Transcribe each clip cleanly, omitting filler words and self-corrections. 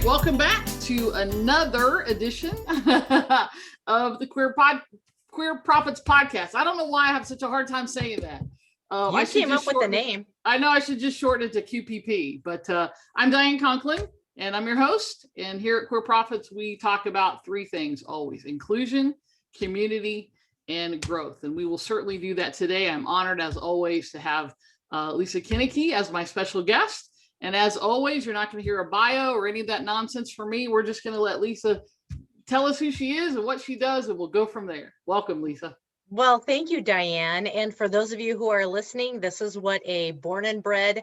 right, welcome back to another edition of the Queer Prophets podcast. I don't know why I have such a hard time saying that. You came up with the name. I know I should just shorten it to QPP, but I'm Diane Conklin, and I'm your host. And here at Queer Prophets, we talk about three things always: inclusion, community, and growth. And we will certainly do that today. I'm honored, as always, to have Lisa Koenecke as my special guest. And as always, you're not going to hear a bio or any of that nonsense from me. We're just going to let Lisa tell us who she is and what she does, and we'll go from there. Welcome, Lisa. Well, thank you, Diane. And for those of you who are listening, this is what a born and bred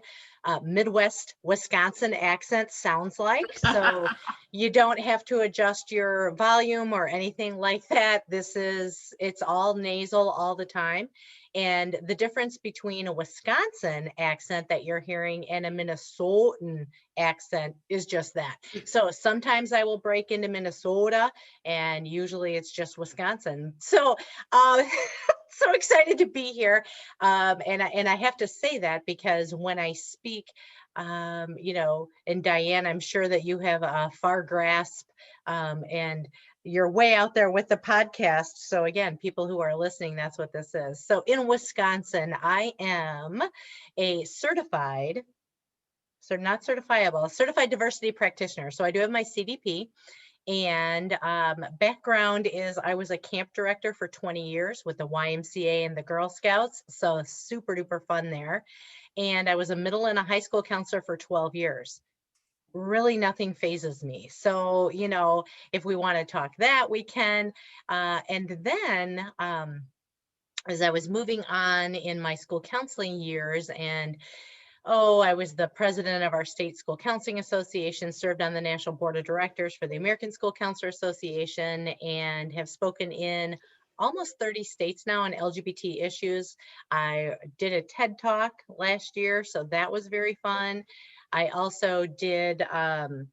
Midwest Wisconsin accent sounds like. So you don't have to adjust your volume or anything like that. It's all nasal all the time. And the difference between a Wisconsin accent that you're hearing and a Minnesotan accent is just that. So sometimes I will break into Minnesota, and usually it's just Wisconsin. So so excited to be here. And I have to say that because when I speak, and Diane, I'm sure that you have a far grasp, and you're way out there with the podcast. So again, people who are listening, that's what this is. So in Wisconsin, I am a certified diversity practitioner. So I do have my CDP. And background is I was a camp director for 20 years with the YMCA and the Girl Scouts. So super duper fun there. And I was a middle and a high school counselor for 12 years. Really nothing phases me. So, if we want to talk that, we can. And then as I was moving on in my school counseling years, and I was the president of our state school counseling association, served on the national board of directors for the American School Counselor Association, and have spoken in almost 30 states now on LGBT issues. I did a TED Talk last year, so that was very fun. I also did, wrote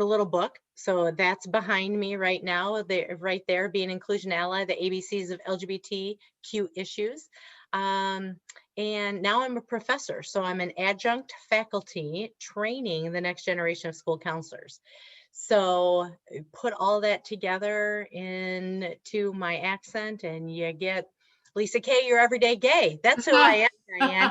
a little book. So that's behind me right now, right there, Be an Inclusion Ally, the ABCs of LGBTQ issues. And now I'm a professor. So I'm an adjunct faculty training the next generation of school counselors. So put all that together into my accent and you get Lisa K, your everyday gay. That's who I am, Diane.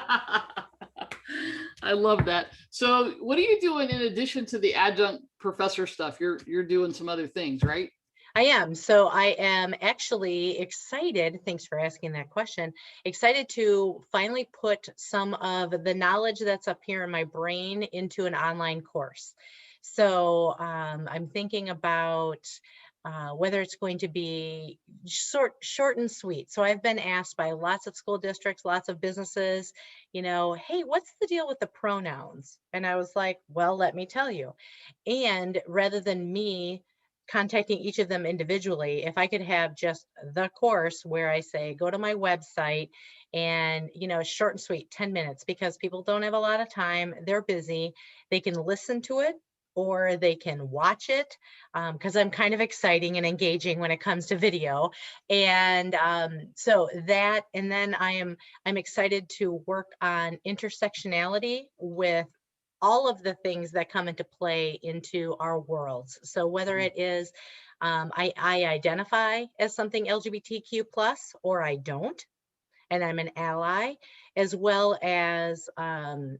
I love that. So what are you doing in addition to the adjunct professor stuff? You're doing some other things, right? I am. So I am actually excited. Thanks for asking that question. Excited to finally put some of the knowledge that's up here in my brain into an online course. So I'm thinking about whether it's going to be short and sweet. So I've been asked by lots of school districts, lots of businesses, hey, what's the deal with the pronouns? And I was like, well, let me tell you. And rather than me contacting each of them individually, if I could have just the course where I say, go to my website and, short and sweet, 10 minutes, because people don't have a lot of time. They're busy. They can listen to it, or they can watch it, because I'm kind of exciting and engaging when it comes to video. And so that, and then I'm excited to work on intersectionality with all of the things that come into play into our worlds. So whether it is, I identify as something LGBTQ plus, or I don't, and I'm an ally, as well as I'm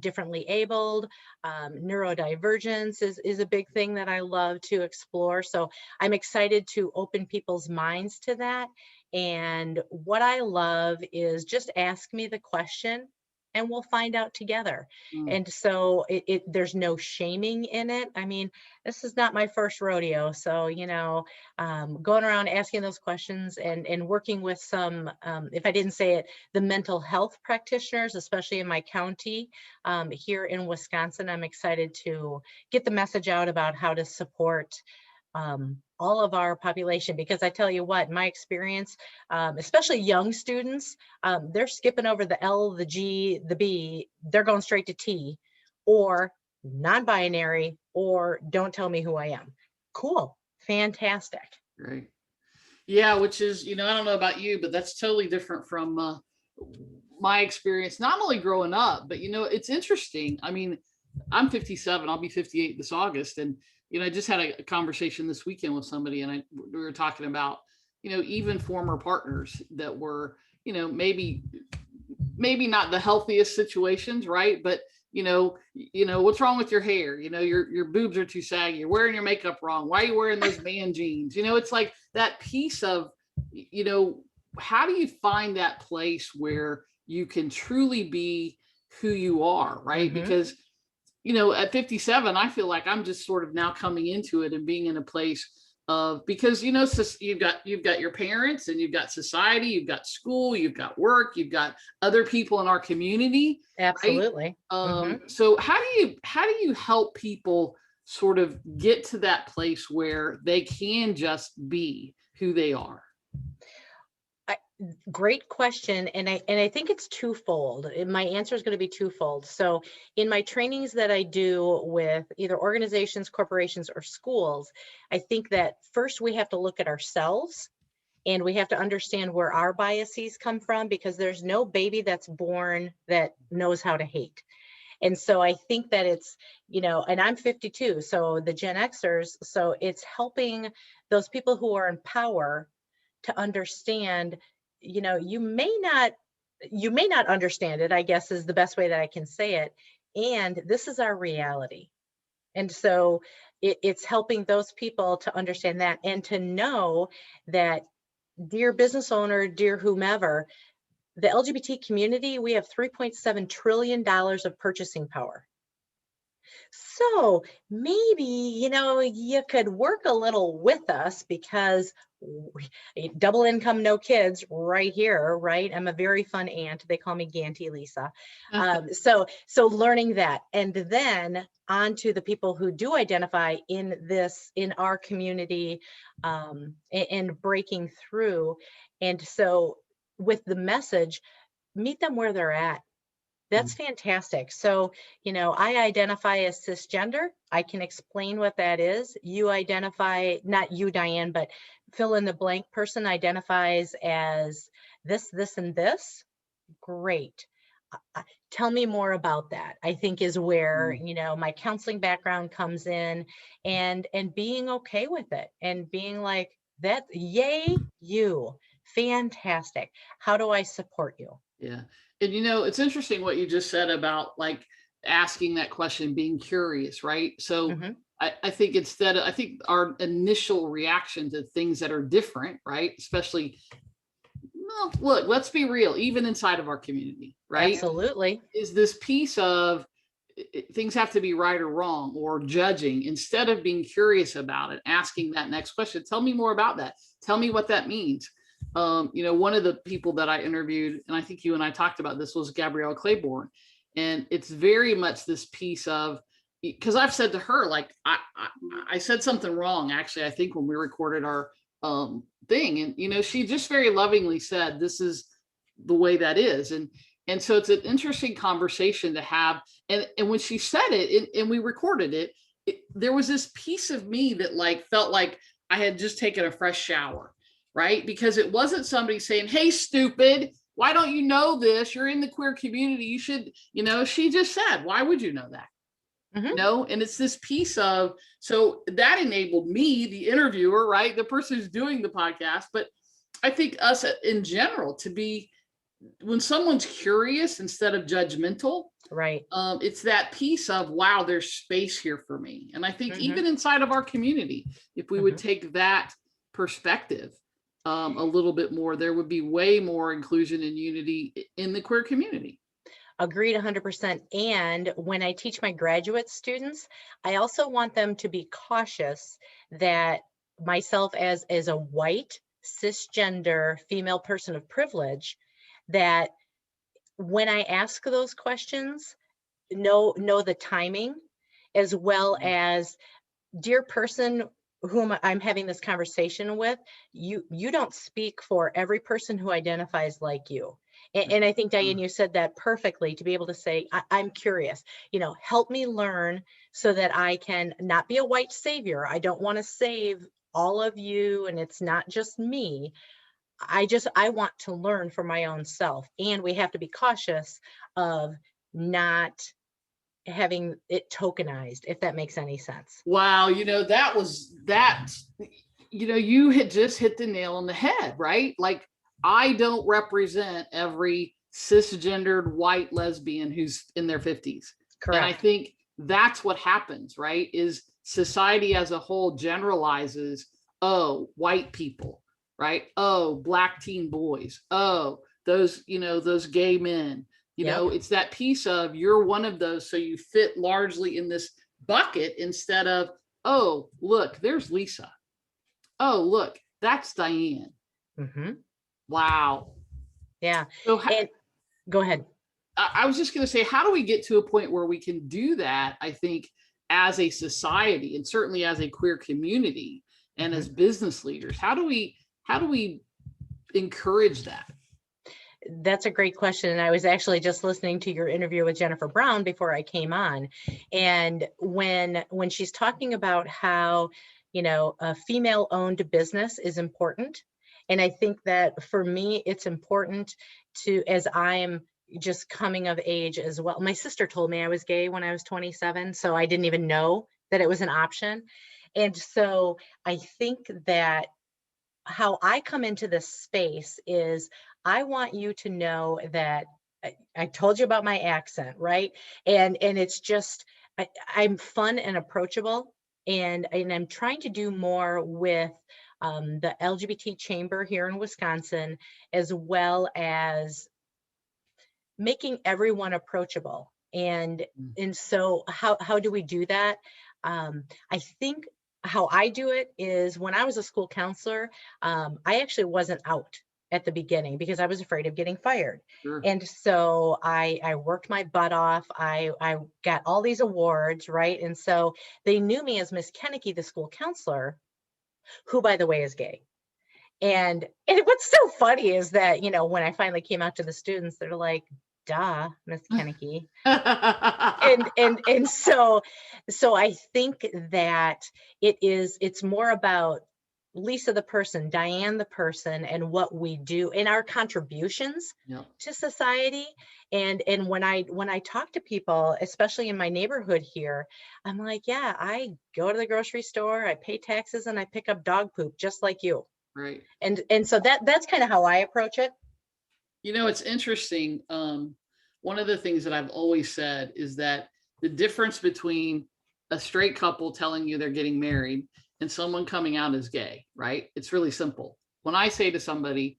differently abled. Neurodivergence is a big thing that I love to explore. So I'm excited to open people's minds to that. And what I love is just ask me the question and we'll find out together. And so there's no shaming in it. I mean, this is not my first rodeo. So, going around asking those questions and working with some, if I didn't say it, the mental health practitioners, especially in my county here in Wisconsin. I'm excited to get the message out about how to support all of our population, because I tell you what, my experience, especially young students, they're skipping over the L, the G, the B, they're going straight to T, or non-binary, or don't tell me who I am. Cool. Fantastic. Great. Yeah, which is, I don't know about you, but that's totally different from my experience, not only growing up, but, it's interesting. I mean, I'm 57, I'll be 58 this August. And, I just had a conversation this weekend with somebody, and we were talking about, even former partners that were, maybe not the healthiest situations, right? But what's wrong with your hair? Your boobs are too saggy. You're wearing your makeup wrong. Why are you wearing those man jeans? It's like that piece of, how do you find that place where you can truly be who you are, right? Because, at 57, I feel like I'm just sort of now coming into it and being in a place of, because, you've got your parents, and you've got society, you've got school, you've got work, you've got other people in our community. Absolutely. Right? So how do you help people sort of get to that place where they can just be who they are? Great question. And I think it's twofold. My answer is going to be twofold. So in my trainings that I do with either organizations, corporations, or schools, I think that first we have to look at ourselves, and we have to understand where our biases come from, because there's no baby that's born that knows how to hate. And so I think that it's, and I'm 52, so the Gen Xers, so it's helping those people who are in power to understand, you may not understand it, I guess is the best way that I can say it. And this is our reality. And so it's helping those people to understand that, and to know that, dear business owner, dear whomever, the LGBT community, we have $3.7 trillion of purchasing power. So maybe, you could work a little with us, because double income, no kids right here, right? I'm a very fun aunt. They call me Ganty Lisa. So learning that, and then on to the people who do identify in our community, and breaking through. And so with the message, meet them where they're at. That's fantastic. So, I identify as cisgender. I can explain what that is. You identify, not you, Diane, but fill in the blank person identifies as this, and this. Great. Tell me more about that, I think is where, my counseling background comes in, and being okay with it, and being like, that, yay, you, fantastic. How do I support you? Yeah. And it's interesting what you just said about like asking that question, being curious, right? So I think I think our initial reaction to things that are different, right? Especially, well, look, let's be real, even inside of our community, right? Absolutely. Is this piece of things have to be right or wrong, or judging, instead of being curious about it, asking that next question. Tell me more about that. Tell me what that means. One of the people that I interviewed, and I think you and I talked about this, was Gabrielle Claiborne. And it's very much this piece of, because I've said to her, like, I said something wrong, actually, I think when we recorded our thing. And, she just very lovingly said, this is the way that is. And so it's an interesting conversation to have. And when she said it, and we recorded it, there was this piece of me that like felt like I had just taken a fresh shower. Right? Because it wasn't somebody saying, hey, stupid, why don't you know this? You're in the queer community. You should, she just said, why would you know that? And it's this piece of, so that enabled me, the interviewer, right? The person who's doing the podcast. But I think us in general to be, when someone's curious instead of judgmental, right? It's that piece of, wow, there's space here for me. And I think even inside of our community, if we would take that perspective, a little bit more, there would be way more inclusion and unity in the queer community. Agreed 100%. And when I teach my graduate students, I also want them to be cautious that myself as a white, cisgender female person of privilege, that when I ask those questions, know the timing, as well as, dear person whom I'm having this conversation with, you don't speak for every person who identifies like you. And I think, Diane, you said that perfectly, to be able to say, I'm curious, help me learn so that I can not be a white savior. I don't want to save all of you, and it's not just me. I want to learn for my own self. And we have to be cautious of not having it tokenized, if that makes any sense. Wow, you had just hit the nail on the head, right? Like, I don't represent every cisgendered white lesbian who's in their 50s. And I Correct. think that's what happens, right? Is society as a whole generalizes, oh, white people, right? Oh, black teen boys. Oh, those gay men. Yep. It's that piece of, you're one of those, so you fit largely in this bucket, instead of, oh, look, there's Lisa. Oh, look, that's Diane. Mm-hmm. Wow. Yeah. So And go ahead. I was just going to say, how do we get to a point where we can do that? I think, as a society, and certainly as a queer community, and Mm-hmm. as business leaders, how do we encourage that? That's a great question. And I was actually just listening to your interview with Jennifer Brown before I came on. And when she's talking about how, a female owned business is important. And I think that for me, it's important to, as I'm just coming of age as well. My sister told me I was gay when I was 27, so I didn't even know that it was an option. And so I think that how I come into this space is, I want you to know that I told you about my accent, right? And it's just, I'm fun and approachable, and I'm trying to do more with the LGBT chamber here in Wisconsin, as well as making everyone approachable. And so how do we do that? I think how I do it is, when I was a school counselor, I actually wasn't out at the beginning because I was afraid of getting fired. Sure. And so I worked my butt off. I got all these awards, right? And so they knew me as Miss Koenecke, the school counselor, who, by the way, is gay. And what's so funny is that, when I finally came out to the students, they're like, duh, Miss Koenecke. And so I think that it's more about Lisa the person, Diane the person, and what we do in our contributions Yep. to society. And when I talk to people, especially in my neighborhood here, I'm like, yeah, I go to the grocery store, I pay taxes, and I pick up dog poop just like you. Right. And so that's kind of how I approach it. It's interesting. One of the things that I've always said is that the difference between a straight couple telling you they're getting married and someone coming out as gay, right? It's really simple. When I say to somebody,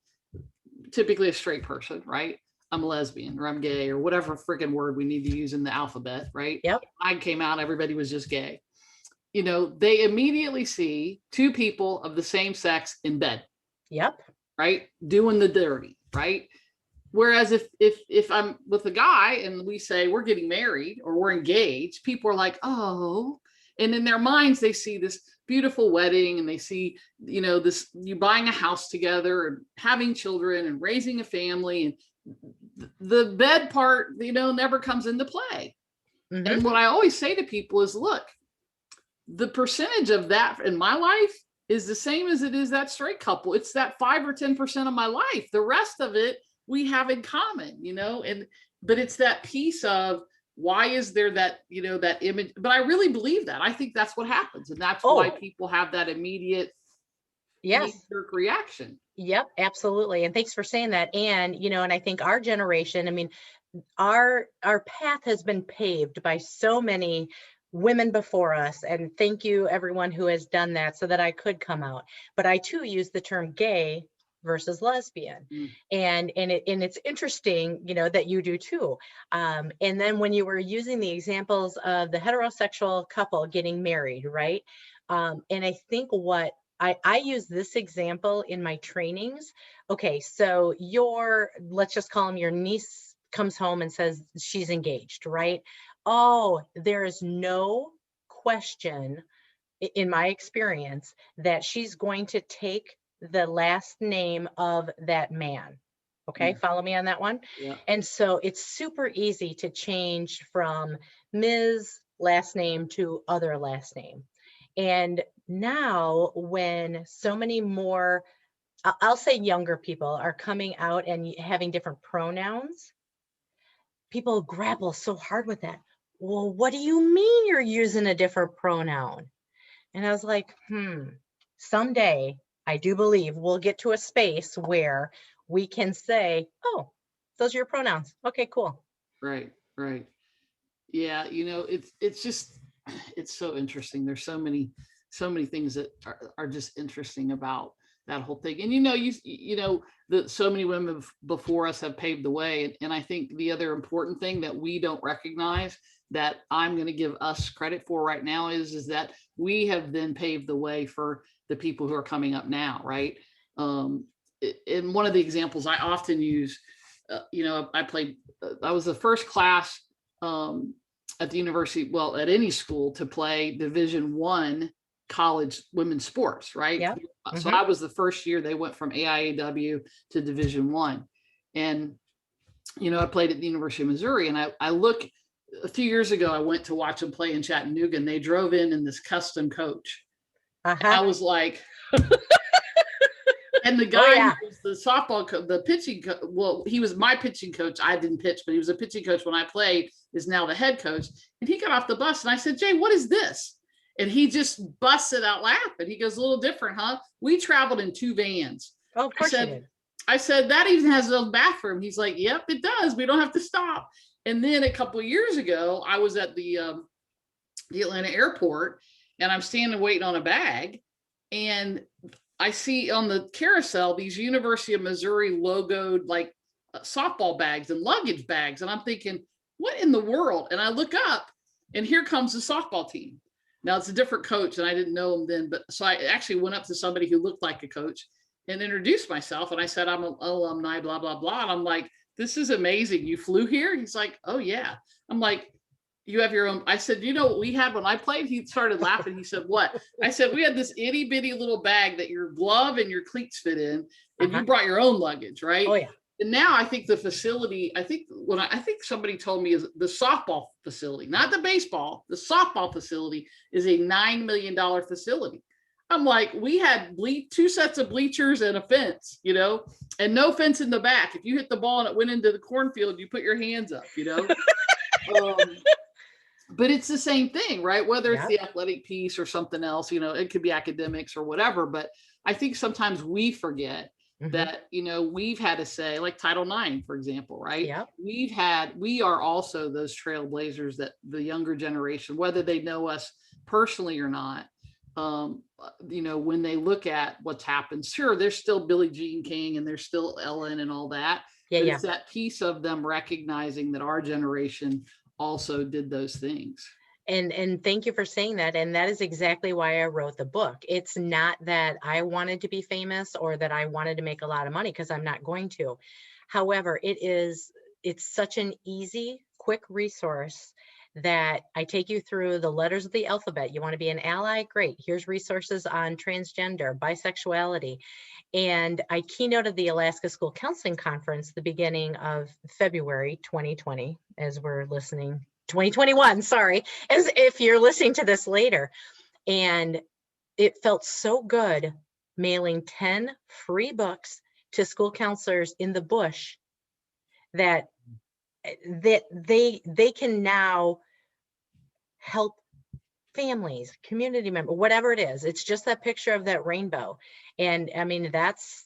typically a straight person, right? I'm a lesbian, or I'm gay, or whatever freaking word we need to use in the alphabet, right? Yep. I came out, everybody was just gay. They immediately see two people of the same sex in bed. Yep. Right? Doing the dirty, right? Whereas if I'm with a guy and we say we're getting married or we're engaged, people are like, oh, and in their minds they see this beautiful wedding, and they see, this, you buying a house together and having children and raising a family, and the bed part, never comes into play. Mm-hmm. And what I always say to people is, look, the percentage of that in my life is the same as it is that straight couple. It's that 5 or 10% of my life. The rest of it we have in common, but it's that piece of, why is there that, that image? But I really believe that. I think that's what happens. And that's why people have that immediate knee-jerk reaction. Yep, absolutely. And thanks for saying that. And, and I think our generation, I mean, our path has been paved by so many women before us, and thank you everyone who has done that so that I could come out. But I too use the term gay versus lesbian. And it's interesting, that you do too. And then when you were using the examples of the heterosexual couple getting married, right? And I think what I use this example in my trainings. Okay, so let's just call them, your niece comes home and says she's engaged, right? Oh, there is no question in my experience that she's going to take the last name of that man. Okay, follow me on that one? Yeah. And so it's super easy to change from Ms. last name to other last name. And now when so many more I'll say younger people are coming out and having different pronouns. People grapple so hard with that. Well, what do you mean you're using a different pronoun? And I was like, someday I do believe we'll get to a space where we can say, oh, those are your pronouns. Okay, cool. Right, right. Yeah, it's just it's so interesting. There's so many things that are just interesting about that whole thing. And that so many women before us have paved the way. And I think the other important thing that we don't recognize that I'm going to give us credit for right now is that we have then paved the way for the people who are coming up now, right? And one of the examples I often use, I was the first class at the university, well, at any school, to play Division I college women's sports, right? Yeah. So I was the first year they went from AIAW to Division I. And, I played at the University of Missouri, and I look, a few years ago, I went to watch them play in Chattanooga, and they drove in this custom coach. I was like, and the guy who was the softball coach, the pitching coach, well, he was my pitching coach. I didn't pitch, but he was a pitching coach when I played, is now the head coach. And he got off the bus and I said, Jay, what is this? And he just busted out laughing. He goes, a little different, huh? We traveled in 2 vans. Oh, of course you did. I said, that even has a bathroom. He's like, yep, it does. We don't have to stop. And then a couple of years ago, I was at the Atlanta airport, and I'm standing waiting on a bag, and I see on the carousel these University of Missouri logoed like softball bags and luggage bags. And I'm thinking, what in the world? And I look up, and here comes the softball team. Now it's a different coach, and I didn't know him then, but so I actually went up to somebody who looked like a coach and introduced myself. And I said, I'm an alumni, blah, blah, blah. And I'm like, this is amazing. You flew here? He's like, oh yeah. I'm like, you have your own. I said, you know what we had when I played? He started laughing. He said, what? I said, we had this itty bitty little bag that your glove and your cleats fit in, and you brought your own luggage, right? Oh yeah. And now I think the facility, I think somebody told me is the softball facility, not the baseball, the softball facility is a $9 million facility. I'm like, we had 2 sets of bleachers and a fence, and no fence in the back. If you hit the ball and it went into the cornfield, you put your hands up, But it's the same thing, right? Whether it's the athletic piece or something else, it could be academics or whatever. But I think sometimes we forget that, we've had to say, like Title IX, for example, right? Yep. We are also those trailblazers that the younger generation, whether they know us personally or not, when they look at what's happened, sure, there's still Billie Jean King and there's still Ellen and all that. Yeah, but it's that piece of them recognizing that our generation also did those things. And thank you for saying that. And that is exactly why I wrote the book. It's not that I wanted to be famous or that I wanted to make a lot of money, because I'm not going to. However, it's such an easy, quick resource that I take you through the letters of the alphabet. You want to be an ally? Great. Here's resources on transgender, bisexuality. And I keynoted the Alaska School Counseling Conference the beginning of February 2020, as we're listening, 2021, sorry, as if you're listening to this later. And it felt so good mailing 10 free books to school counselors in the bush that they can now help families, community members, whatever it is. It's just that picture of that rainbow. And I mean, that's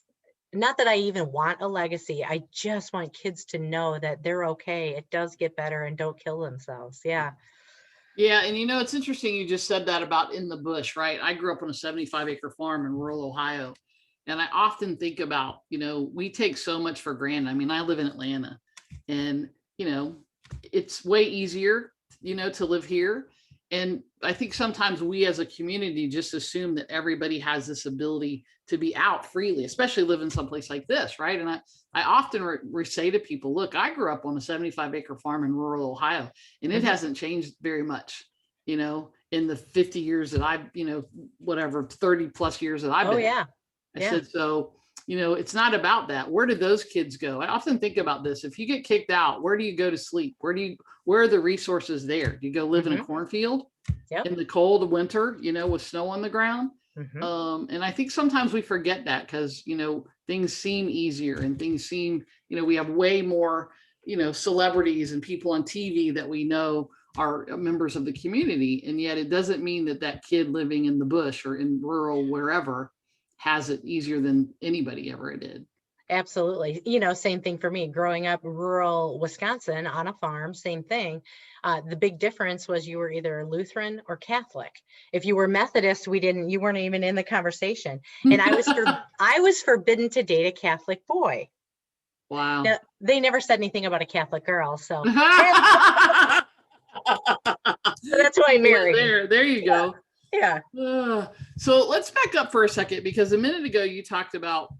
not that I even want a legacy. I just want kids to know that they're okay. It does get better, and don't kill themselves. Yeah. Yeah. And it's interesting. You just said that about in the bush, right? I grew up on a 75-acre farm in rural Ohio. And I often think about, we take so much for granted. I mean, I live in Atlanta, and, it's way easier, to live here. And I think sometimes we as a community just assume that everybody has this ability to be out freely, especially living someplace like this, right? And I often say to people, look, I grew up on a 75-acre farm in rural Ohio, and it hasn't changed very much, in the 50 years that I've, 30 plus years that I've been. Oh, yeah. I said, so, it's not about that. Where did those kids go? I often think about this. If you get kicked out, where do you go to sleep? Where are the resources there? Do you go live in a cornfield in the cold of winter, with snow on the ground? And I think sometimes we forget that because, things seem easier and things seem, we have way more, celebrities and people on TV that we know are members of the community. And yet it doesn't mean that that kid living in the bush or in rural, wherever, has it easier than anybody ever did. Absolutely. Same thing for me growing up rural Wisconsin on a farm, same thing. The big difference was you were either Lutheran or Catholic. If you were Methodist, you weren't even in the conversation. And I was forbidden to date a Catholic boy. Wow. Now, they never said anything about a Catholic girl. So, so that's who I married. There you go. Yeah. So let's back up for a second, because a minute ago you talked about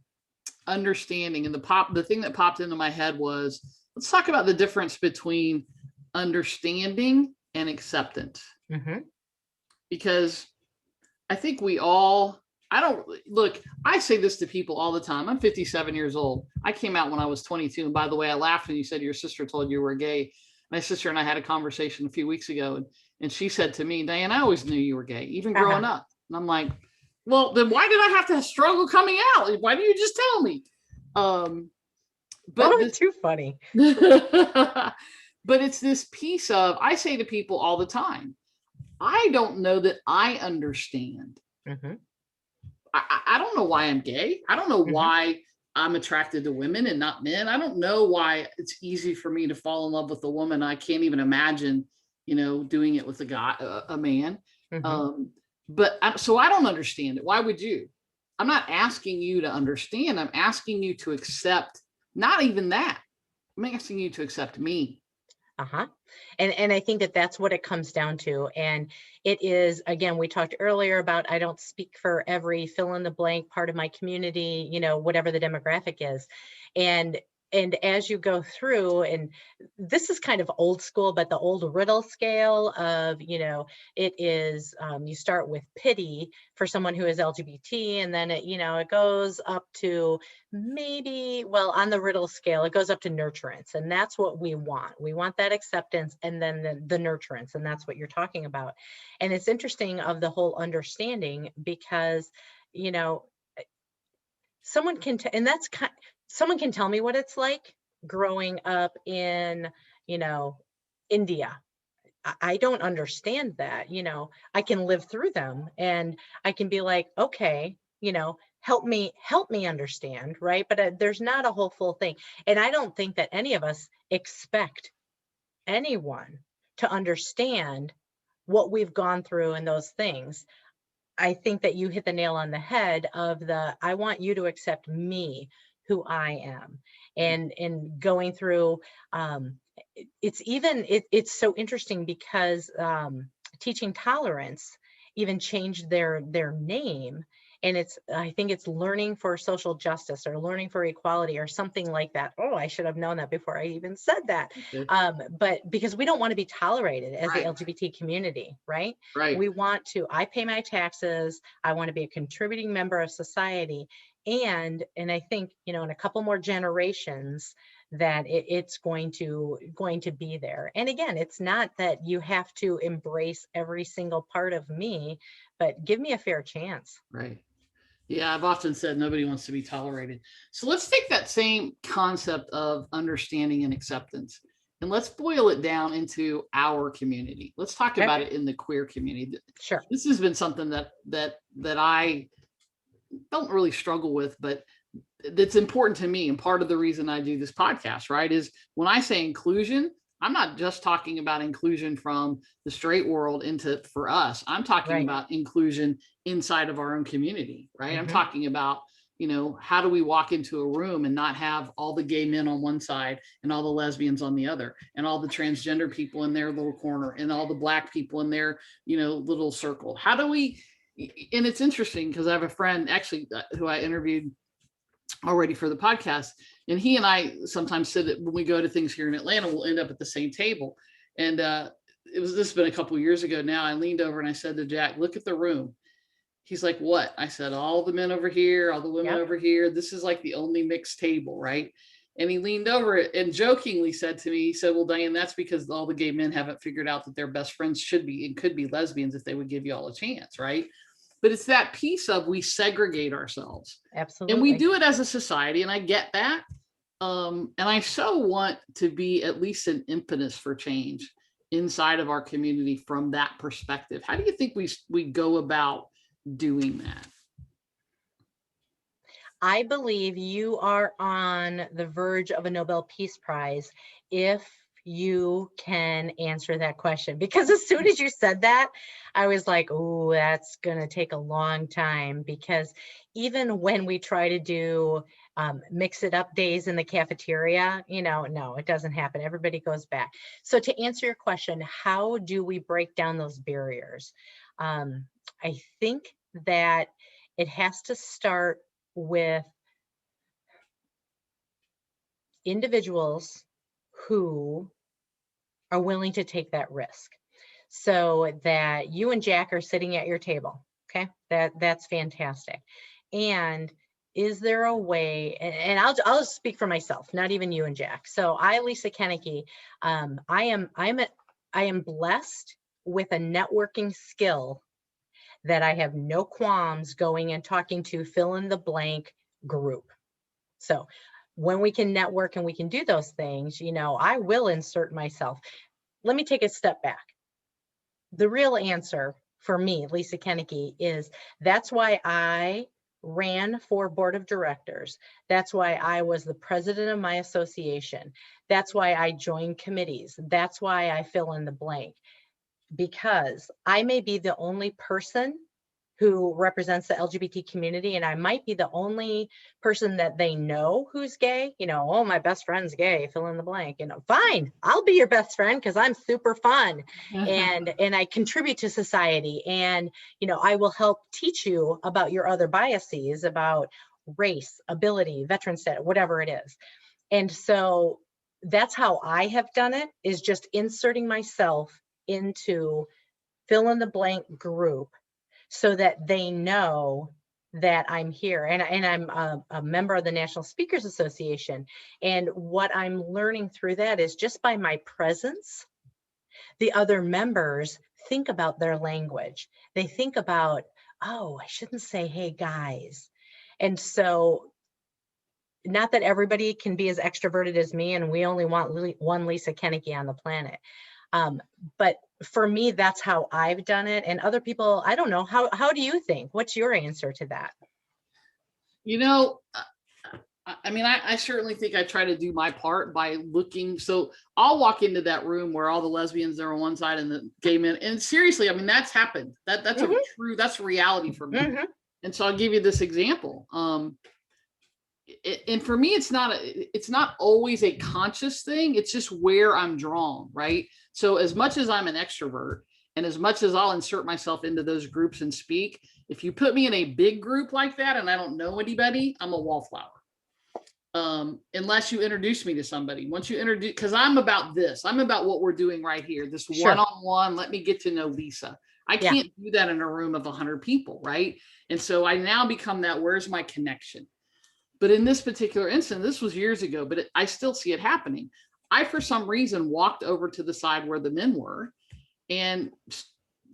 understanding, and the thing that popped into my head was, let's talk about the difference between understanding and acceptance. Because I think I say this to people all the time. I'm 57 years old. I came out when I was 22. And by the way, I laughed when you said your sister told you were gay. My sister and I had a conversation a few weeks ago, and she said to me, Diane, I always knew you were gay, even growing up. And I'm like, well, then why did I have to struggle coming out? Why didn't you just tell me? But it's too funny. But it's this piece of, I say to people all the time, I don't know that I understand. I don't know why I'm gay. I don't know why I'm attracted to women and not men. I don't know why it's easy for me to fall in love with a woman. I can't even imagine, doing it with a man. So I don't understand it. Why would you? I'm not asking you to understand. I'm asking you to accept, not even that. I'm asking you to accept me. And I think that that's what it comes down to. And it is, again, we talked earlier about, I don't speak for every fill in the blank part of my community, whatever the demographic is. And as you go through, and this is kind of old school, but the old riddle scale of, it is, you start with pity for someone who is LGBT, and then it goes up to maybe, well, on the riddle scale, it goes up to nurturance. And that's what we want. We want that acceptance, and then the nurturance. And that's what you're talking about. And it's interesting of the whole understanding, because, someone can, someone can tell me what it's like growing up in, India. I don't understand that. I can live through them, and I can be like, okay, help me understand. Right. But there's not a whole full thing. And I don't think that any of us expect anyone to understand what we've gone through and those things. I think that you hit the nail on the head of I want you to accept me, who I am, and going through, it's so interesting because Teaching Tolerance even changed their name, and I think it's Learning for Social Justice or Learning for Equality or something like that. Oh, I should have known that before I even said that. But because we don't want to be tolerated as the LGBT community, right? We want to, I pay my taxes. I want to be a contributing member of society. And I think, in a couple more generations that it's going to be there. And again, it's not that you have to embrace every single part of me, but give me a fair chance. Right. Yeah, I've often said nobody wants to be tolerated. So let's take that same concept of understanding and acceptance, and let's boil it down into our community. Let's talk about it in the queer community. Sure. This has been something that I don't really struggle with, but that's important to me. And part of the reason I do this podcast, right, is when I say inclusion, I'm not just talking about inclusion from the straight world for us. I'm talking about inclusion inside of our own community, right? I'm talking about, how do we walk into a room and not have all the gay men on one side and all the lesbians on the other, and all the transgender people in their little corner, and all the Black people in their, little circle. How do we, and it's interesting because I have a friend actually who I interviewed already for the podcast, and he and I sometimes said that when we go to things here in Atlanta, we'll end up at the same table. And this has been a couple of years ago now. I leaned over and I said to Jack, look at the room. He's like, what? I said, all the men over here, all the women over here. This is like the only mixed table, right? And he leaned over and jokingly said to me, he said, well, Diane, that's because all the gay men haven't figured out that their best friends should be and could be lesbians if they would give you all a chance, right? but it's that piece of we segregate ourselves. Absolutely. And we do it as a society, and I get that. And I so want to be at least an impetus for change inside of our community from that perspective. How do you think we go about doing that? I believe you are on the verge of a Nobel Peace Prize if you can answer that question. Because as soon as you said that, I was like, oh, that's going to take a long time. Because even when we try to do mix it up days in the cafeteria, no, it doesn't happen. Everybody goes back. So to answer your question, how do we break down those barriers? I think that it has to start with individuals who are willing to take that risk, so that you and Jack are sitting at your table. Okay, that's fantastic. And is there a way, and I'll speak for myself, not even you and Jack. So Lisa Koenecke, I am blessed with a networking skill that I have no qualms going and talking to fill in the blank group. So when we can network and we can do those things, I will insert myself. Let me take a step back. The real answer for me, Lisa Koenecke, is that's why I ran for board of directors. That's why I was the president of my association. That's why I joined committees. That's why I fill in the blank. Because I may be the only person who represents the LGBT community, and I might be the only person that they know who's gay. Oh, my best friend's gay, fill in the blank. Fine, I'll be your best friend because I'm super fun and I contribute to society, and I will help teach you about your other biases, about race, ability, veteran status, whatever it is. And so that's how I have done it, is just inserting myself into fill in the blank group so that they know that I'm here. And I'm a member of the National Speakers Association. And what I'm learning through that is just by my presence, the other members think about their language. They think about, oh, I shouldn't say, hey, guys. And so not that everybody can be as extroverted as me, and we only want one Lisa Koenecke on the planet. But for me, that's how I've done it. And other people, I don't know. How do you think? What's your answer to that? I certainly think I try to do my part by looking. So I'll walk into that room where all the lesbians are on one side and the gay men. And seriously, that's happened. That's that's a reality for me. Mm-hmm. And so I'll give you this example. And for me, it's not always a conscious thing. It's just where I'm drawn, right? So as much as I'm an extrovert and as much as I'll insert myself into those groups and speak, if you put me in a big group like that and I don't know anybody, I'm a wallflower. Unless you introduce me to somebody. Once you introduce, because I'm about this. I'm about what we're doing right here. This one-on-one, let me get to know Lisa. I can't do that in a room of 100 people, right? And so I now become that, where's my connection? But in this particular instance, this was years ago, but I still see it happening. I, for some reason, walked over to the side where the men were and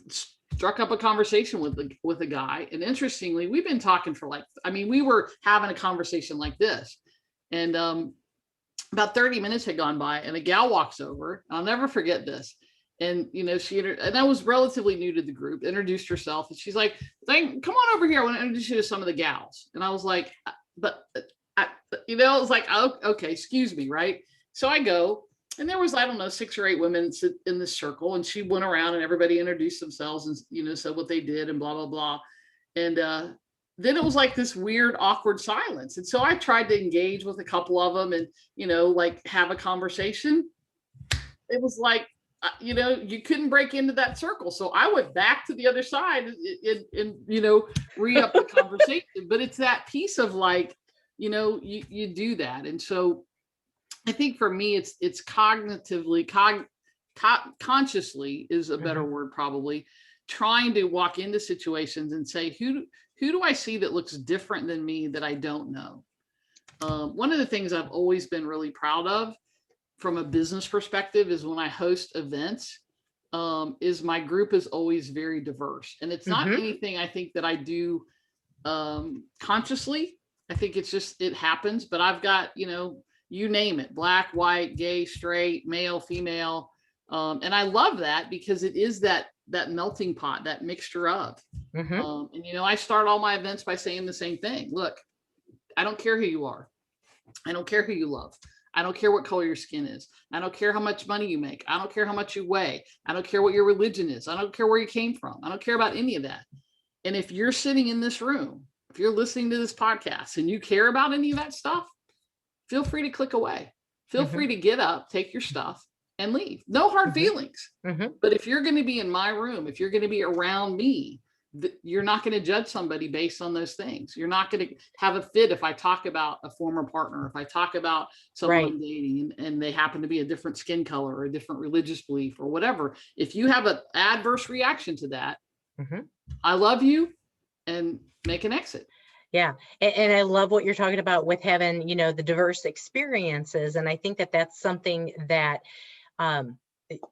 struck up a conversation with a guy. And interestingly, we've been talking for we were having a conversation like this. And about 30 minutes had gone by and a gal walks over. I'll never forget this. And, and I was relatively new to the group, introduced herself. And she's like, come on over here. I want to introduce you to some of the gals. And I was like, it was like, oh, okay, excuse me, right? So I go, and there was, 6 or 8 women in this circle, and she went around and everybody introduced themselves and, said what they did and blah, blah, blah. And then it was like this weird, awkward silence. And so I tried to engage with a couple of them and, have a conversation. It was like, you couldn't break into that circle. So I went back to the other side and re-up the conversation. But it's that piece of you do that. And so I think for me, it's cognitively, consciously is a better word, probably, trying to walk into situations and say, who do I see that looks different than me that I don't know? One of the things I've always been really proud of from a business perspective is when I host events is my group is always very diverse. And it's not Mhm. anything I think that I do consciously. I think it's just, it happens, but I've got, you name it, black, white, gay, straight, male, female. And I love that because it is that melting pot, that mixture of, Mhm. and I start all my events by saying the same thing. Look, I don't care who you are. I don't care who you love. I don't care what color your skin is. I don't care how much money you make. I don't care how much you weigh. I don't care what your religion is. I don't care where you came from. I don't care about any of that. And if you're sitting in this room, if you're listening to this podcast and you care about any of that stuff, feel free to click away. Feel Mhm. free to get up, take your stuff, and leave. No hard Mhm. feelings. Mhm. But if you're going to be in my room, if you're going to be around me, you're not going to judge somebody based on those things. You're not going to have a fit if I talk about a former partner, if I talk about someone Right. I'm dating and they happen to be a different skin color or a different religious belief or whatever. If you have an adverse reaction to that, Mhm. I love you and make an exit. Yeah. And I love what you're talking about with having, the diverse experiences. And I think that that's something that um,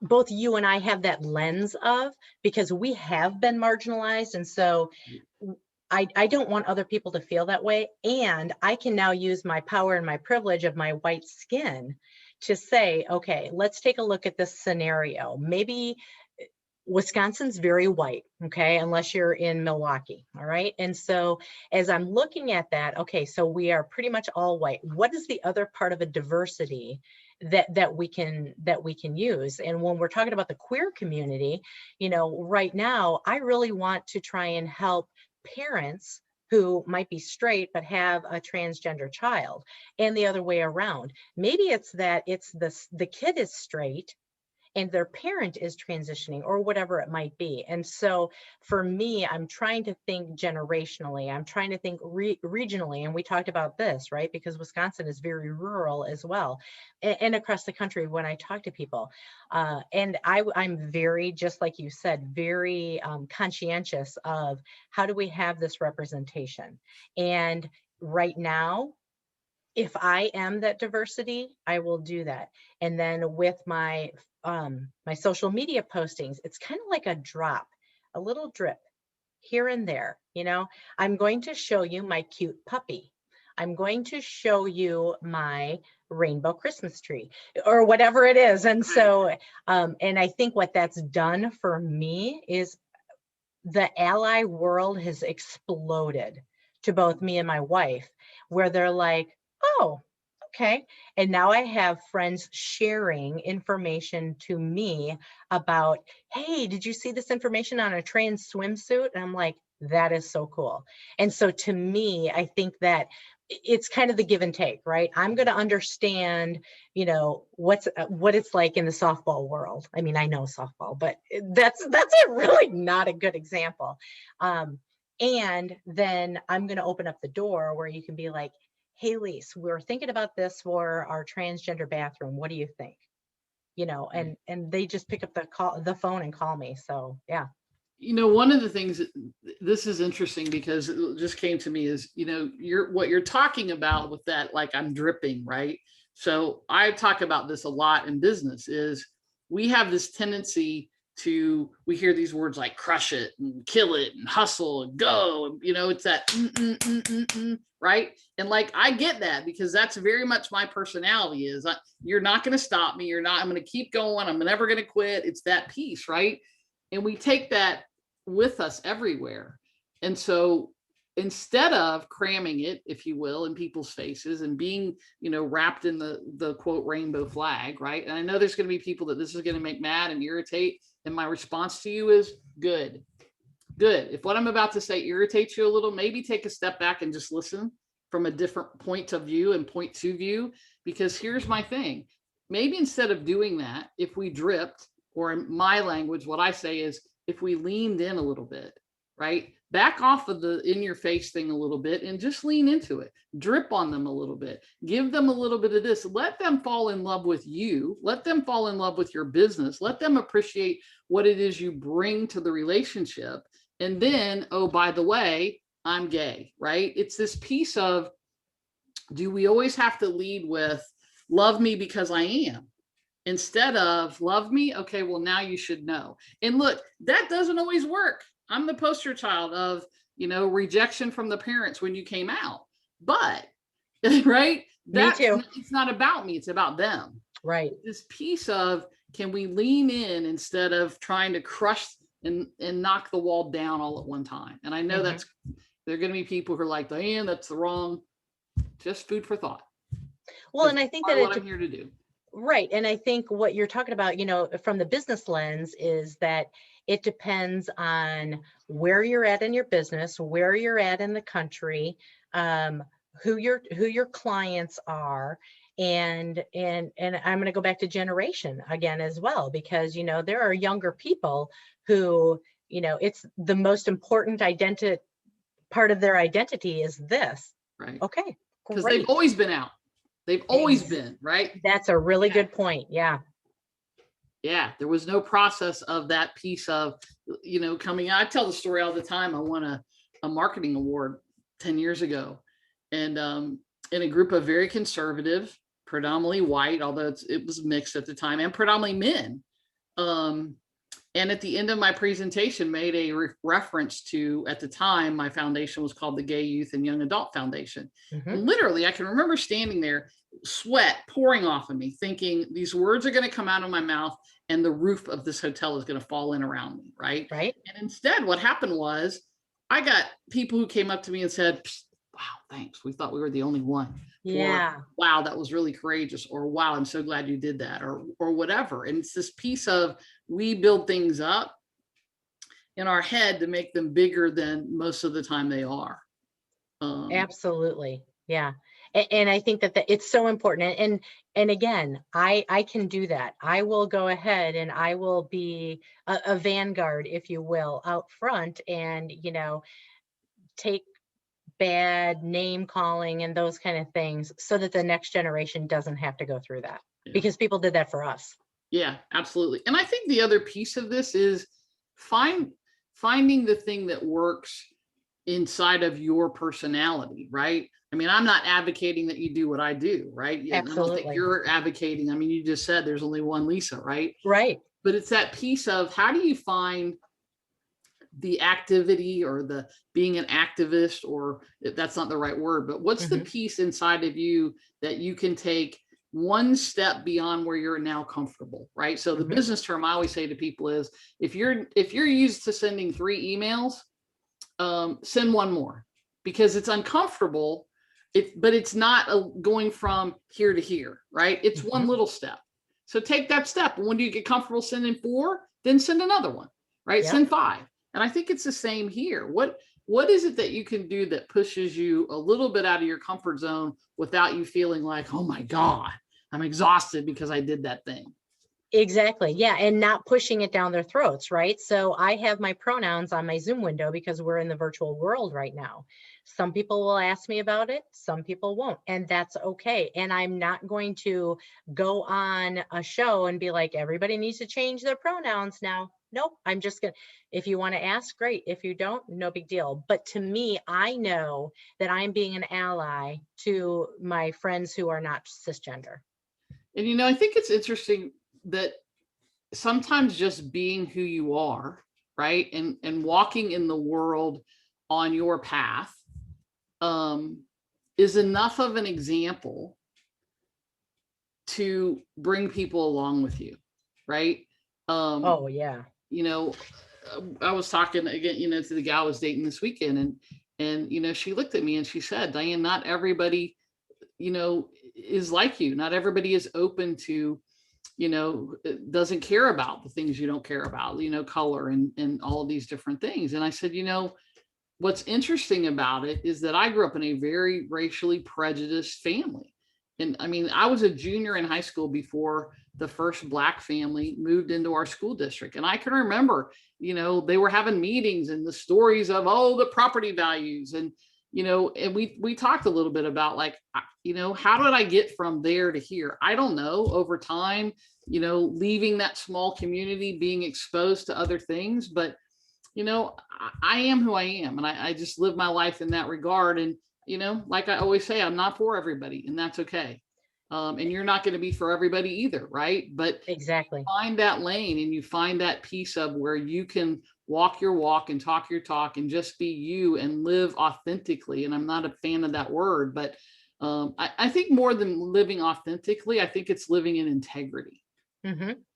both you and I have that lens of, because we have been marginalized. And so I don't want other people to feel that way. And I can now use my power and my privilege of my white skin to say, okay, let's take a look at this scenario. Maybe Wisconsin's very white, okay, unless you're in Milwaukee, all right? And so as I'm looking at that, okay, so we are pretty much all white. What is the other part of a diversity that we can use? And when we're talking about the queer community, right now, I really want to try and help parents who might be straight but have a transgender child, and the other way around. Maybe it's that it's the kid is straight and their parent is transitioning or whatever it might be. And so for me, I'm trying to think generationally. I'm trying to think regionally. And we talked about this, right? Because Wisconsin is very rural as well. And across the country when I talk to people. And I'm very, just like you said, very conscientious of how do we have this representation? And right now, if I am that diversity, I will do that. And then with my social media postings, it's kind of like a drop, a little drip here and there. I'm going to show you my cute puppy. I'm going to show you my rainbow Christmas tree or whatever it is. And so, and I think what that's done for me is the ally world has exploded to both me and my wife, where they're like, oh, okay. And now I have friends sharing information to me about, hey, did you see this information on a trans swimsuit? And I'm like, that is so cool. And so to me, I think that it's kind of the give and take, right? I'm going to understand, what it's like in the softball world. I mean, I know softball, but that's a really not a good example. And then I'm going to open up the door where you can be like, hey, Lise, we're thinking about this for our transgender bathroom. What do you think? And they just pick up the phone and call me. So yeah. One of the things, this is interesting because it just came to me is, what you're talking about with that, like I'm dripping, right? So I talk about this a lot in business is we have this tendency we hear these words like crush it and kill it and hustle and go. And, it's that, right? And like, I get that because that's very much my personality is you're not going to stop me. I'm going to keep going. I'm never going to quit. It's that piece, right? And we take that with us everywhere. And so instead of cramming it, if you will, in people's faces and being, wrapped in the quote rainbow flag, right? And I know there's going to be people that this is going to make mad and irritate. And my response to you is good. If what I'm about to say irritates you a little, maybe take a step back and just listen from a different point of view and point to view. Because here's my thing. Maybe instead of doing that, if we dripped, or in my language, what I say is if we leaned in a little bit, right? Back off of the in your face thing a little bit and just lean into it. Drip on them a little bit. Give them a little bit of this. Let them fall in love with you. Let them fall in love with your business. Let them appreciate what it is you bring to the relationship. And then, oh, by the way, I'm gay, right? It's this piece of, do we always have to lead with love me because I am? instead of love me. Okay, well, now you should know. And look, that doesn't always work. I'm the poster child of, rejection from the parents when you came out. But, right, Me too. it's not about me, it's about them. Right. This piece of, can we lean in instead of trying to crush and knock the wall down all at one time? And I know there are going to be people who are like, Diane, that's the wrong, just food for thought. Well, and I think that what I'm here to do. Right. And I think what you're talking about, from the business lens, is that it depends on where you're at in your business, where you're at in the country, who your clients are. And I'm going to go back to generation again as well, because, there are younger people who, it's the most important part of their identity is this. Right. Okay. Because they've always been out. They've always been, right? That's a really good point. Yeah. Yeah. There was no process of that piece of, coming out. I tell the story all the time. I won a marketing award 10 years ago. And in a group of very conservative, predominantly white, although it was mixed at the time, and predominantly men. And at the end of my presentation, made a reference to, at the time, my foundation was called the Gay Youth and Young Adult Foundation. And literally, I can remember standing there, sweat pouring off of me, thinking these words are going to come out of my mouth and the roof of this hotel is going to fall in around me, right? Right. And instead, what happened was I got people who came up to me and said, wow, thanks. We thought we were the only one. Yeah. Or, wow, that was really courageous. Or, wow, I'm so glad you did that. Or whatever. And it's this piece of, we build things up in our head to make them bigger than most of the time they are. Absolutely. Yeah. And I think that it's so important. And again, I can do that. I will go ahead and I will be a vanguard, if you will, out front, and, take bad name calling and those kind of things so that the next generation doesn't have to go through that, because people did that for us. Yeah, absolutely. And I think the other piece of this is finding the thing that works inside of your personality, right? I mean, I'm not advocating that you do what I do, right? Absolutely. I don't think you're advocating. I mean, you just said there's only one Lisa, right? Right. But it's that piece of, how do you find the activity, or the being an activist, or if that's not the right word, but what's the piece inside of you that you can take one step beyond where you're now comfortable, right? So the business term I always say to people is, if you're used to sending 3 emails, send one more, because it's uncomfortable. But it's not going from here to here, right? It's one little step. So take that step. When do you get comfortable sending 4? Then send another one, right? Yep. Send 5. And I think it's the same here. What is it that you can do that pushes you a little bit out of your comfort zone without you feeling like, oh my God, I'm exhausted because I did that thing? Exactly. Yeah. And not pushing it down their throats, right? So I have my pronouns on my Zoom window because we're in the virtual world right now. Some people will ask me about it. Some people won't. And that's okay. And I'm not going to go on a show and be like, everybody needs to change their pronouns now. Nope. I'm just going to, if you want to ask, great. If you don't, no big deal. But to me, I know that I'm being an ally to my friends who are not cisgender. And, I think it's interesting that sometimes just being who you are, right, and walking in the world on your path is enough of an example to bring people along with you, right? Oh yeah. I was talking again, to the gal I was dating this weekend, and she looked at me and she said, Diane, not everybody, is like you. Not everybody is open to, doesn't care about the things you don't care about, color and all of these different things. And I said, what's interesting about it is that I grew up in a very racially prejudiced family. And I mean, I was a junior in high school before the first Black family moved into our school district. And I can remember, they were having meetings and the stories of, the property values. And, and we talked a little bit about like, how did I get from there to here? I don't know. Over time, leaving that small community, being exposed to other things, but, I am who I am, and I just live my life in that regard. And, like I always say, I'm not for everybody, and that's okay. And you're not going to be for everybody either, right? But Exactly. find that lane and you find that piece of where you can walk your walk and talk your talk and just be you and live authentically. And I'm not a fan of that word, but I think more than living authentically, I think it's living in integrity.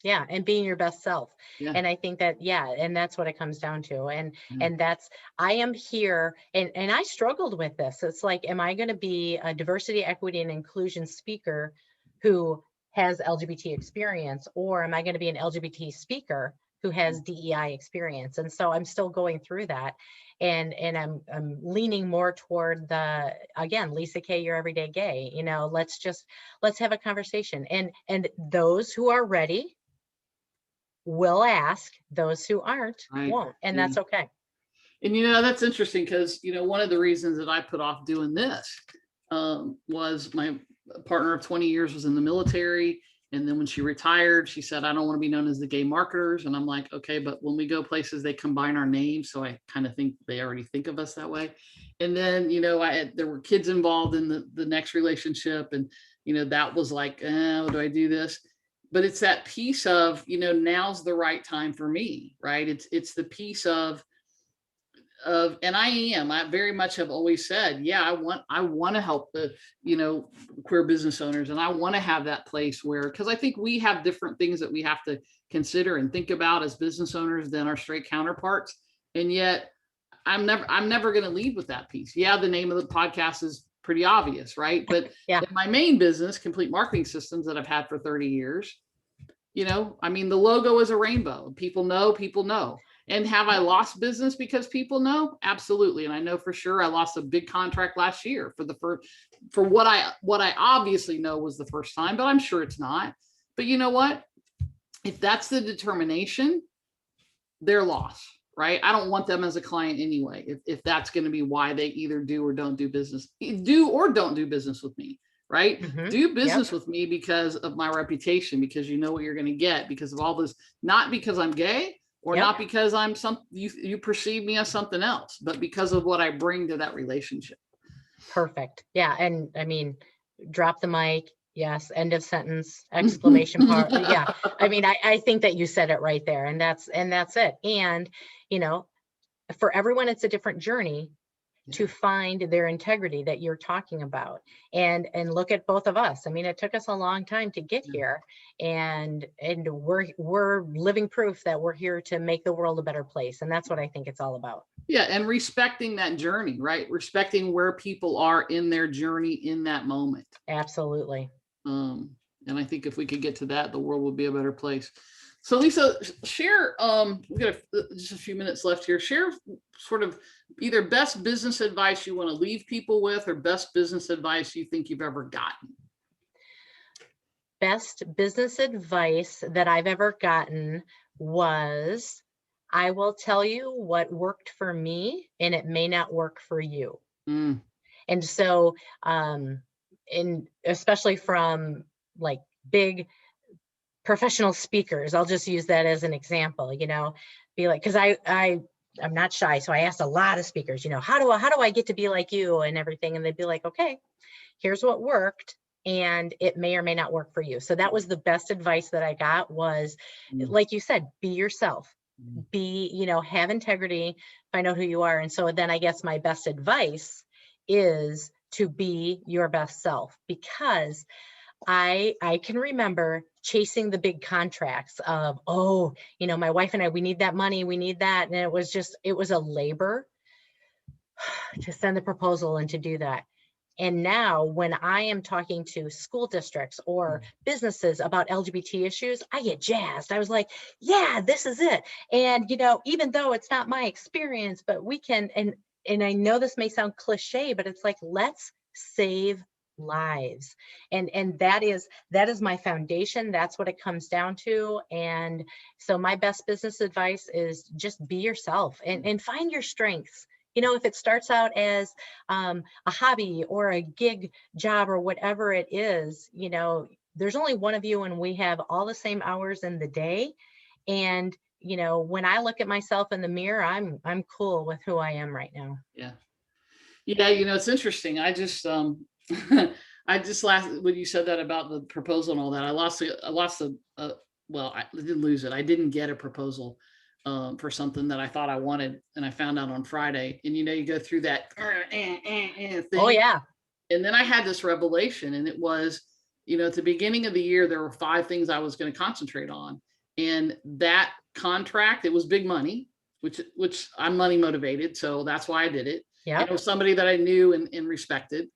Yeah. And being your best self. Yeah. And I think that, yeah, and that's what it comes down to. Yeah. And that's, I am here and I struggled with this. It's like, am I going to be a diversity, equity, and inclusion speaker who has LGBT experience, or am I going to be an LGBT speaker who has DEI experience? And so I'm still going through that. And I'm leaning more toward the, again, Lisa K, your everyday gay, let's have a conversation. And those who are ready will ask, those who aren't Right. won't. And Yeah. that's okay. And, that's interesting because, one of the reasons that I put off doing this was my partner of 20 years was in the military. And then when she retired, she said, I don't want to be known as the gay marketers. And I'm like, okay, but when we go places, they combine our names. So I kind of think they already think of us that way. And then, there were kids involved in the next relationship. And, that was like, do I do this? But it's that piece of, now's the right time for me, right? It's the piece of, and I very much have always said, yeah, I want to help the, queer business owners. And I want to have that place where, because I think we have different things that we have to consider and think about as business owners than our straight counterparts. And yet I'm never going to lead with that piece. Yeah. The name of the podcast is pretty obvious, right? But Yeah. in my main business, Complete Marketing Systems, that I've had for 30 years, the logo is a rainbow. People know. And have I lost business because people know? Absolutely. And I know for sure I lost a big contract last year for what I obviously know was the first time, but I'm sure it's not. But you know what? If that's the determination, they're lost, right? I don't want them as a client anyway. If that's going to be why they either do or don't do business, do or don't do business with me, right? Do business with me because of my reputation, because you know what you're going to get, because of all this, not because I'm gay, or not because I'm you perceive me as something else, but because of what I bring to that relationship. Perfect. Yeah. And I mean, drop the mic. Yes. End of sentence, exclamation part. Yeah. I mean, I think that you said it right there, and that's it. And, for everyone, it's a different journey to find their integrity that you're talking about, and look at both of us. I mean, it took us a long time to get here, and we're living proof that we're here to make the world a better place. And that's what I think it's all about. Yeah. And respecting that journey, right? Respecting where people are in their journey in that moment. Absolutely. And I think if we could get to that, the world would be a better place. So Lisa, share, we got just a few minutes left here. Share sort of either best business advice you want to leave people with, or best business advice you think you've ever gotten. Best business advice that I've ever gotten was, I will tell you what worked for me, and it may not work for you. And so, especially from like big professional speakers, I'll just use that as an example, be like, because I'm not shy. So I asked a lot of speakers, how do I get to be like you and everything? And they'd be like, okay, here's what worked, and it may or may not work for you. So that was the best advice that I got was, like you said, be yourself, have integrity, find out who you are. And so then I guess my best advice is to be your best self, because I can remember chasing the big contracts of, my wife and I, we need that money, we need that. And it was a labor to send the proposal and to do that. And now when I am talking to school districts or businesses about LGBT issues, I get jazzed. I was like, yeah, this is it. And, even though it's not my experience, but we can, and I know this may sound cliche, but it's like, let's save lives. And that is my foundation. That's what it comes down to. And so my best business advice is just be yourself and find your strengths. If it starts out as a hobby or a gig job or whatever it is, there's only one of you, and we have all the same hours in the day. And, when I look at myself in the mirror, I'm cool with who I am right now. Yeah. Yeah. It's interesting. I just, I just when you said that about the proposal and all that, well, I didn't lose it. I didn't get a proposal for something that I thought I wanted, and I found out on Friday. And you go through that thing. Oh yeah. And then I had this revelation, and it was, at the beginning of the year, there were 5 things I was going to concentrate on, and that contract, it was big money, which I'm money motivated, so that's why I did it. Yeah. And it was somebody that I knew and respected.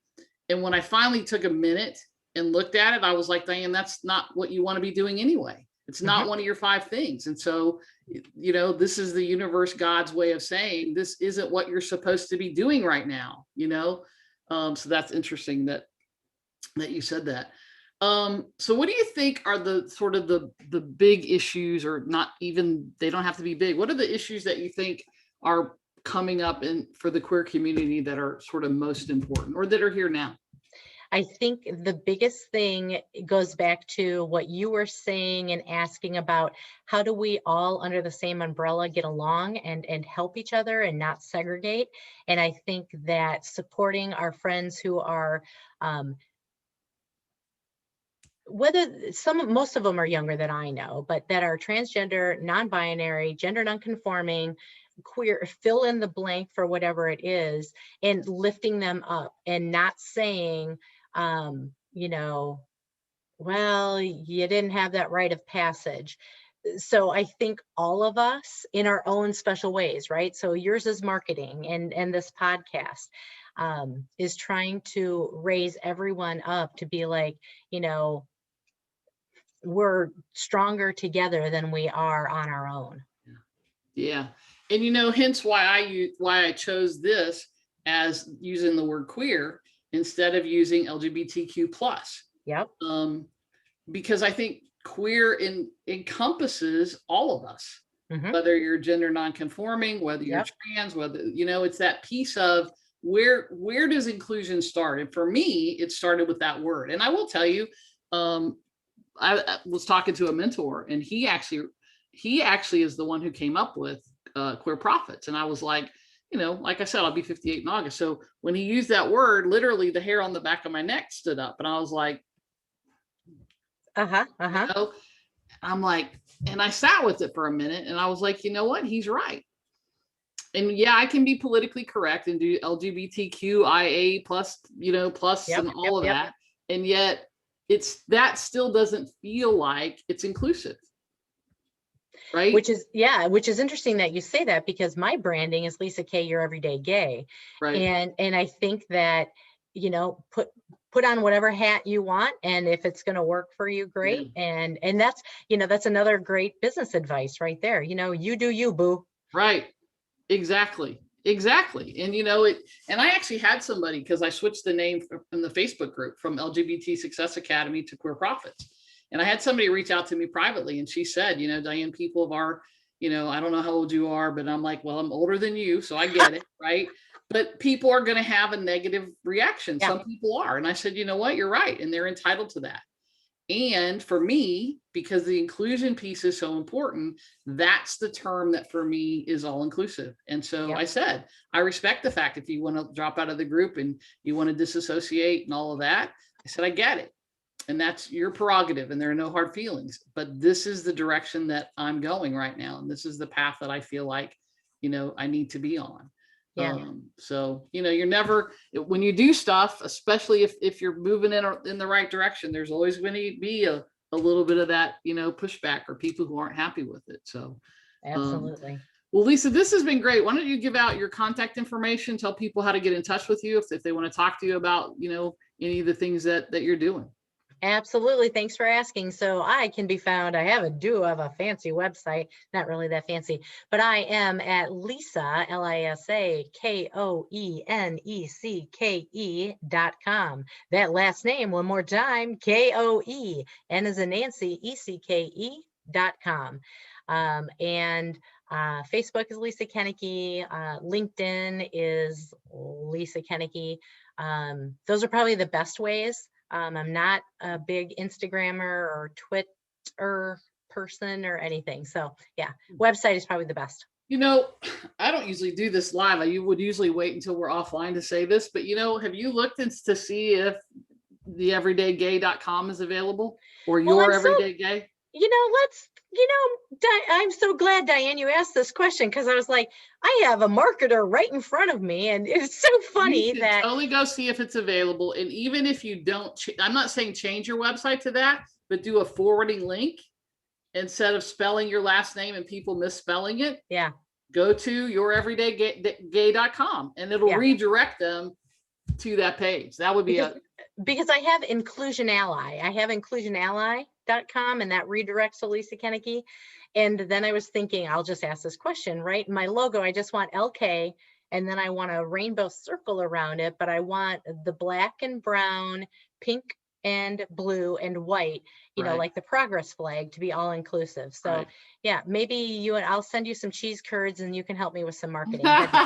And when I finally took a minute and looked at it, I was like, Diane, that's not what you want to be doing anyway. It's not one of your 5 things. And so, this is the universe, God's way of saying, this isn't what you're supposed to be doing right now, so that's interesting that you said that. So what do you think are the sort of the big issues, or not even, they don't have to be big. What are the issues that you think are coming up for the queer community that are sort of most important, or that are here now? I think the biggest thing goes back to what you were saying and asking about, how do we all under the same umbrella get along and help each other and not segregate? And I think that supporting our friends who are, most of them are younger than I know, but that are transgender, non-binary, gender non-conforming, queer, fill in the blank for whatever it is, and lifting them up and not saying, well, you didn't have that rite of passage. So I think all of us in our own special ways, right? So yours is marketing, and this podcast is trying to raise everyone up to be like, we're stronger together than we are on our own. Yeah. And hence why I chose this as using the word queer instead of using LGBTQ+. Yep. Because I think queer encompasses all of us, whether you're gender non-conforming, whether you're trans, whether, it's that piece of where does inclusion start? And for me, it started with that word. And I will tell you, I was talking to a mentor, and he actually is the one who came up with Queer Prophets. And I was like, like I said, I'll be 58 in August. So when he used that word, literally the hair on the back of my neck stood up, and I was like, I'm like, and I sat with it for a minute, and I was like, you know what? He's right. And yeah, I can be politically correct and do LGBTQIA plus, and all of that. And yet that still doesn't feel like it's inclusive. Right. Which is interesting that you say that, because my branding is Lisa K, Your Everyday Gay. Right. And I think that, put on whatever hat you want, and if it's going to work for you, great. Yeah. And that's, that's another great business advice right there. You do you, boo. Right. Exactly. And and I actually had somebody, because I switched the name in the Facebook group from LGBT Success Academy to Queer Prophets. And I had somebody reach out to me privately, and she said, Diane, people of our, I don't know how old you are, but I'm like, well, I'm older than you, so I get it. Right. But people are going to have a negative reaction. Yeah. Some people are. And I said, you know what, you're right. And they're entitled to that. And for me, because the inclusion piece is so important, that's the term that for me is all inclusive. And so I said, I respect the fact if you want to drop out of the group and you want to disassociate and all of that. I said, I get it. And that's your prerogative, and there are no hard feelings. But this is the direction that I'm going right now. And this is the path that I feel like, I need to be on. Yeah. So, you're never, when you do stuff, especially if you're moving in the right direction, there's always going to be a little bit of that, pushback, or people who aren't happy with it. So absolutely. Well, Lisa, this has been great. Why don't you give out your contact information, tell people how to get in touch with you if they want to talk to you about, any of the things that you're doing. Absolutely. Thanks for asking. So I can be found, I do have a fancy website, not really that fancy, but I am at Lisa, Lisa, Koenecke.com. That last name, one more time, Koe, N as in Nancy, ECKE.com. And Facebook is Lisa Koenecke. LinkedIn is Lisa Koenecke. Those are probably the best ways. I'm not a big Instagrammer or Twitter person or anything. So yeah, website is probably the best. I don't usually do this live. I would usually wait until we're offline to say this, but have you looked to see if theeverydaygay.com is available, or Well, your I'm so- everyday gay? I'm so glad, Diane, you asked this question, because I was like, I have a marketer right in front of me, and it's so funny You should that totally go see if it's available. And even if you don't, I'm not saying change your website to that, but do a forwarding link instead of spelling your last name and people misspelling it. yeah, Go to youreverydaygay.com and it'll Yeah. redirect them to that page. That would be because I have Inclusion Ally. I have inclusionally.com, and that redirects to Lisa Koenecke. And then I was thinking, I'll just ask this question, right? My logo, I just want LK, and then I want a rainbow circle around it, but I want the black and brown, pink and blue and white, Right. like the progress flag, to be all inclusive. So Right. yeah, maybe you and I'll send you some cheese curds and you can help me with some marketing. That'd be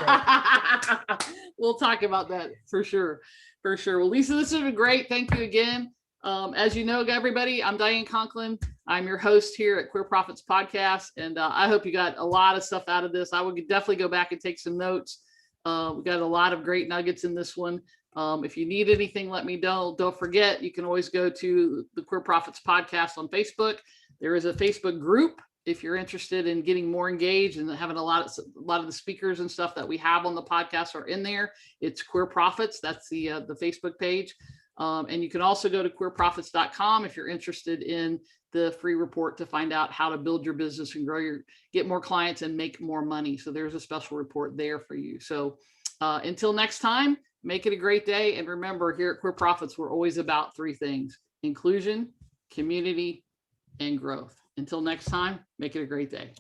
great. We'll talk about that for sure. For sure. Well, Lisa, this has been great. Thank you again. As you know, everybody, I'm Diane Conklin. I'm your host here at Queer Profits Podcast, and I hope you got a lot of stuff out of this. I would definitely go back and take some notes. We got a lot of great nuggets in this one. If you need anything, let me know. Don't forget, you can always go to the Queer Profits Podcast on Facebook. There is a Facebook group if you're interested in getting more engaged and having a lot of the speakers and stuff that we have on the podcast are in there. It's Queer Profits. That's the Facebook page. And you can also go to queerprofits.com if you're interested in the free report to find out how to build your business and get more clients and make more money. So there's a special report there for you. So until next time, make it a great day. And remember, here at Queer Profits, we're always about three things: inclusion, community, and growth. Until next time, make it a great day.